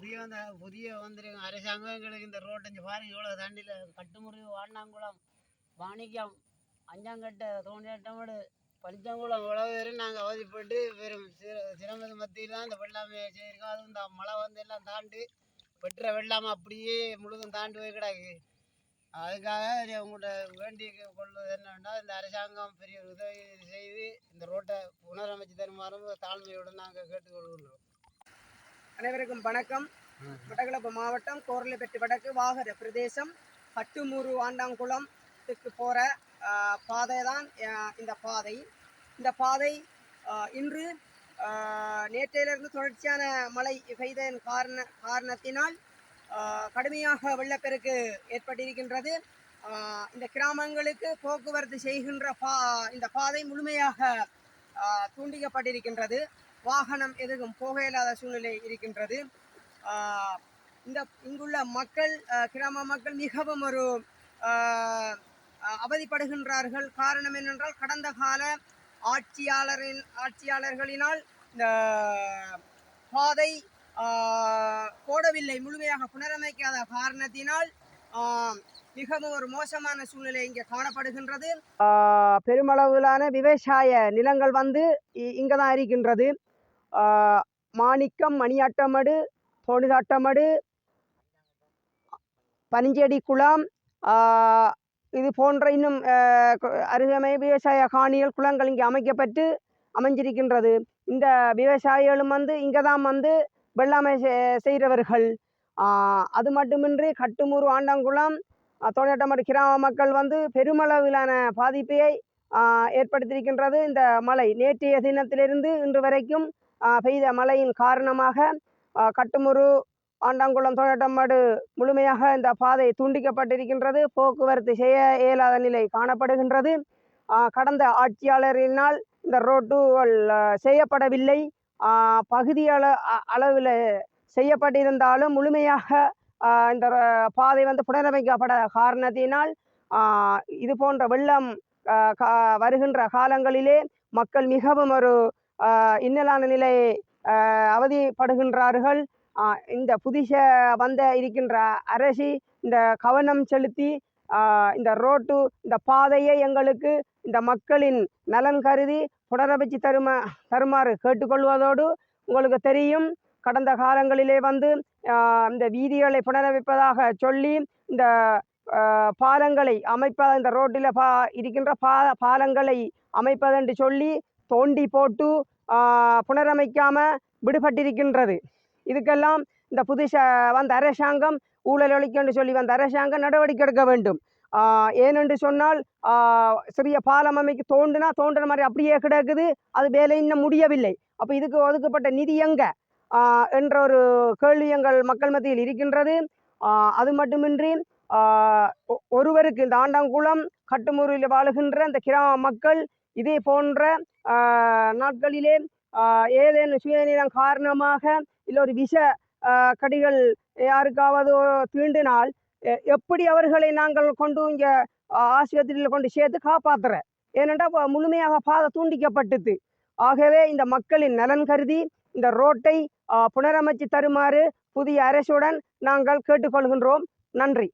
புதிய வந்திருக்க அரசாங்கம் எங்களுக்கு இந்த ரோட்டை பாருங்க இவ்வளோ தாண்டியில் கட்டுமுறிவு வாண்டாங்குளம் வாணிக்கம் அஞ்சாங்கட்டை தோண்டியாட்டமடு பஞ்சங்குளம் இவ்வளவு பேரும் நாங்கள் அவதிப்பட்டு வெறும் சிரமது மத்தியில் தான் இந்த வெள்ளாமை செய்யிருக்கோம். அதுவும் இந்த மழை வந்து எல்லாம் தாண்டி வெட்டுற வெள்ளாமை அப்படியே முழுதும் தாண்டி போய் கிடக்கு. அதுக்காக உங்கள்கிட்ட வேண்டி கொள்வது என்னன்னா இந்த அரசாங்கம் பெரிய உதவி செய்து இந்த ரோட்டை புனரமைச்சு தருமாறும் தாழ்மையுடன் நாங்கள் கேட்டுக்கொள்கிறோம். அனைவருக்கும் வணக்கம். மட்டக்களப்பு மாவட்டம் கோர்லப்பட்டி வடக்கு வாகர பிரதேசம் கட்டுமூறு ஆண்டாங்குளத்துக்கு போகிற பாதை தான் இந்த பாதை இன்று நேற்றையிலிருந்து தொடர்ச்சியான மழை பெய்ததன் காரணத்தினால் கடுமையாக வெள்ளப்பெருக்கு ஏற்பட்டிருக்கின்றது. இந்த கிராமங்களுக்கு போக்குவரத்து செய்கின்ற இந்த பாதை முழுமையாக துண்டிக்கப்பட்டிருக்கின்றது. வாகனம் எதுவும் போக இயலாத சூழ்நிலை இருக்கின்றது. இங்குள்ள மக்கள் கிராம மக்கள் மிகவும் ஒரு அவதிப்படுகின்றார்கள். காரணம் என்னென்றால் கடந்த கால ஆட்சியாளர்களினால் இந்த பாதை போடவில்லை, முழுமையாக புனரமைக்காத காரணத்தினால் மிகவும் ஒரு மோசமான சூழ்நிலை இங்கே காணப்படுகின்றது. பெருமளவிலான விவசாய நிலங்கள் வந்து இங்கே தான் இருக்கின்றது. மாணிக்கம், மணியாட்டமடு, தோணிதாட்டமடு, பனிஞ்செடி குளம், இது போன்ற இன்னும் அருகமை விவசாய காணிகள் குளங்கள் இங்கே அமைஞ்சிருக்கின்றது. இந்த விவசாயிகளும் வந்து இங்கே தான் வந்து வெள்ளாமை செய்கிறவர்கள். அது மட்டுமின்றி கட்டுமூறு ஆண்டாங்குளம் தோணியாட்டமடு கிராம மக்கள் வந்து பெருமளவிலான பாதிப்பை ஏற்படுத்தியிருக்கின்றது. இந்த மழை நேற்றைய தினத்திலிருந்து இன்று வரைக்கும் பெய்த மழையின் காரணமாக கட்டுமூறு ஆண்டாங்குளம் தோணியாட்டமடு முழுமையாக இந்த பாதை துண்டிக்கப்பட்டிருக்கின்றது. போக்குவரத்து செய்ய இயலாத நிலை காணப்படுகின்றது. கடந்த ஆட்சியாளரினால் இந்த ரோட்டுகள் செய்யப்படவில்லை. பகுதி அளவில் செய்யப்பட்டிருந்தாலும் முழுமையாக இந்த பாதை வந்து புனரமைக்கப்பட காரணத்தினால் இது போன்ற வெள்ளம் வருகின்ற காலங்களிலே மக்கள் மிகவும் ஒரு இன்னலான நிலை அவதிப்படுகின்றார்கள். இந்த புதிய இருக்கின்ற அரசி இந்த கவனம் செலுத்தி இந்த ரோட்டு இந்த பாதையை எங்களுக்கு இந்த மக்களின் நலன் கருதி புனரமைச்சு தருமாறு கேட்டுக்கொள்வதோடு, உங்களுக்கு தெரியும் கடந்த காலங்களிலே வந்து இந்த வீதிகளை புனரமைப்பதாக சொல்லி இந்த பாலங்களை இந்த ரோட்டில் இருக்கின்ற பாலங்களை அமைப்பதென்று சொல்லி தோண்டி போட்டு புனரமைக்காம விடுபட்டிருக்கின்றது. இதுக்கெல்லாம் இந்த வந்த அரசாங்கம் ஊழல் ஒழிக்கென்று சொல்லி வந்த அரசாங்கம் நடவடிக்கை எடுக்க வேண்டும். ஏனென்று சொன்னால் சிறிய பாலம் அமைக்க தோன்றின மாதிரி அப்படியே கிடக்குது, அது வேலை இன்னும் முடியவில்லை. அப்போ இதுக்கு ஒதுக்கப்பட்ட நிதி எங்க என்ற ஒரு கேள்வி எங்கள் மக்கள் மத்தியில் இருக்கின்றது. அது மட்டுமின்றி ஒருவருக்கு இந்த ஆண்டாங்குளம் கட்டுமூறில் வாழுகின்ற இந்த கிராம மக்கள் இதே போன்ற நாட்களிலே ஏதேனும் சுயநலம் காரணமாக இல்லை ஒரு விஷ கடிகள் யாருக்காவது தீண்டினால் எப்படி அவர்களை நாங்கள் கொண்டு இங்கே ஆஸ்பத்திரியில் கொண்டு சேர்த்து காப்பாற்றுற? ஏனென்றால் முழுமையாக பாதை துண்டிக்கப்பட்டது. ஆகவே இந்த மக்களின் நலன் கருதி இந்த ரோட்டை புனரமைச்சு தருமாறு புதிய அரசுடன் நாங்கள் கேட்டுக்கொள்கின்றோம். நன்றி.